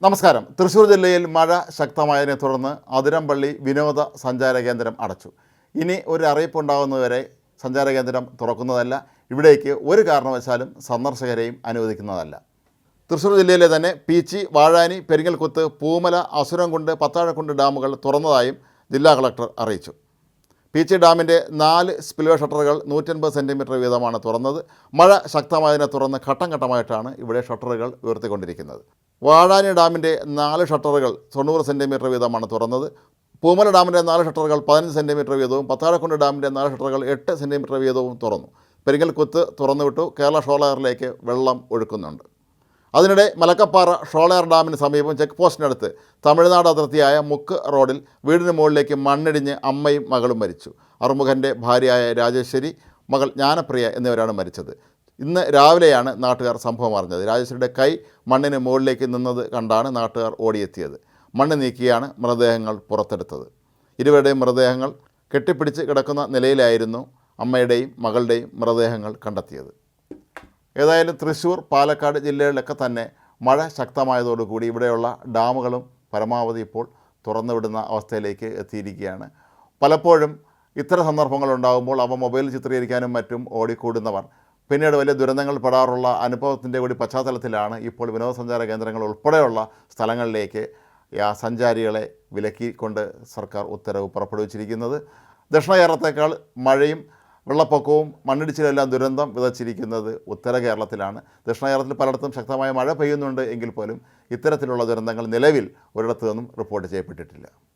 നമസ്കാരം. തൃശ്ശൂർ ജില്ലയിൽ മഴ ശക്തമായതിനെ തുടർന്ന് അതിരമ്പള്ളി വിനോദ സഞ്ചാര കേന്ദ്രം അടച്ചു. ഇനി ഒരു അറിയിപ്പുണ്ടാകുന്നതുവരെ സഞ്ചാര കേന്ദ്രം തുറക്കുന്നതല്ല. ഇവിടേക്ക് ഒരു കാരണവശാലും സന്ദർശകരെയും അനുവദിക്കുന്നതല്ല. തൃശ്ശൂർ ജില്ലയിലെ തന്നെ പീച്ചി, വാഴാനി, പെരിങ്ങൽകുത്ത്, പൂമല, അസുരംകുണ്ട്, പത്താഴക്കുണ്ട് ഡാമുകൾ തുറന്നതായും ജില്ലാ കളക്ടർ അറിയിച്ചു. പീച്ചി ഡാമിൻ്റെ 4 സ്പിൽവേ ഷട്ടറുകൾ 150 സെൻറ്റിമീറ്റർ വീതമാണ് തുറന്നത്. മഴ ശക്തമായതിനെ തുടർന്ന് ഘട്ടം ഘട്ടമായിട്ടാണ് ഇവിടെ ഷട്ടറുകൾ ഉയർത്തിക്കൊണ്ടിരിക്കുന്നത്. വാഴാനി ഡാമിൻ്റെ 4 ഷട്ടറുകൾ 90 സെൻറ്റിമീറ്റർ വീതമാണ് തുറന്നത്. പൂമല ഡാമിൻ്റെ 4 ഷട്ടറുകൾ 15 സെൻറ്റിമീറ്റർ വീതവും പത്താഴക്കുണ്ട് ഡാമിൻ്റെ 4 ഷട്ടറുകൾ 8 സെൻറ്റിമീറ്റർ വീതവും തുറന്നു. പെരിങ്ങൽകുത്ത് തുറന്നുവിട്ടു. കേരള ഷോളയറിലേക്ക് വെള്ളം ഒഴുക്കുന്നുണ്ട്. അതിനിടെ മലക്കപ്പാറ ഷോളയർ ഡാമിന് സമീപം ചെക്ക് പോസ്റ്റിനടുത്ത് തമിഴ്നാട് അതിർത്തിയായ മുക്ക് റോഡിൽ വീടിന് മുകളിലേക്ക് മണ്ണിടിഞ്ഞ് അമ്മയും മകളും മരിച്ചു. അറുമുഖൻ്റെ ഭാര്യയായ രാജേശ്വരി, മകൾ ജ്ഞാനപ്രിയ എന്നിവരാണ് മരിച്ചത്. ഇന്ന് രാവിലെയാണ് നാട്ടുകാർ സംഭവം അറിഞ്ഞത്. രാജേശ്വരിയുടെ കൈ മണ്ണിന് മുകളിലേക്ക് നിന്നത് കണ്ടാണ് നാട്ടുകാർ ഓടിയെത്തിയത്. മണ്ണ് നീക്കിയാണ് മൃതദേഹങ്ങൾ പുറത്തെടുത്തത്. ഇരുവരുടെയും മൃതദേഹങ്ങൾ കെട്ടിപ്പിടിച്ച് കിടക്കുന്ന നിലയിലായിരുന്നു അമ്മയുടെയും മകളുടെയും മൃതദേഹങ്ങൾ കണ്ടെത്തിയത്. ഏതായാലും തൃശ്ശൂർ, പാലക്കാട് ജില്ലകളിലൊക്കെ തന്നെ മഴ ശക്തമായതോടുകൂടി ഇവിടെയുള്ള ഡാമുകളും പരമാവധി ഇപ്പോൾ തുറന്നുവിടുന്ന അവസ്ഥയിലേക്ക് എത്തിയിരിക്കുകയാണ്. പലപ്പോഴും ഇത്തരം സന്ദർഭങ്ങളുണ്ടാകുമ്പോൾ അവ മൊബൈലിൽ ചിത്രീകരിക്കാനും മറ്റും ഓടിക്കൂടുന്നവർ പിന്നീട് വലിയ ദുരന്തങ്ങൾ പെടാറുള്ള അനുഭവത്തിൻ്റെ കൂടി പശ്ചാത്തലത്തിലാണ് ഇപ്പോൾ വിനോദസഞ്ചാര കേന്ദ്രങ്ങൾ ഉൾപ്പെടെയുള്ള സ്ഥലങ്ങളിലേക്ക് സഞ്ചാരികളെ വിലക്കിക്കൊണ്ട് സർക്കാർ ഉത്തരവ് പുറപ്പെടുവിച്ചിരിക്കുന്നത്. ദക്ഷിണ കേരളത്തേക്കാൾ മഴയും വെള്ളപ്പൊക്കവും മണ്ണിടിച്ചിലെല്ലാം ദുരന്തം വിതച്ചിരിക്കുന്നത് ഉത്തര കേരളത്തിലാണ്. ദക്ഷിണ കേരളത്തിൽ പലയിടത്തും ശക്തമായ മഴ പെയ്യുന്നുണ്ട് എങ്കിൽ പോലും ഇത്തരത്തിലുള്ള ദുരന്തങ്ങൾ നിലവിൽ ഒരിടത്തു നിന്നും റിപ്പോർട്ട് ചെയ്യപ്പെട്ടിട്ടില്ല.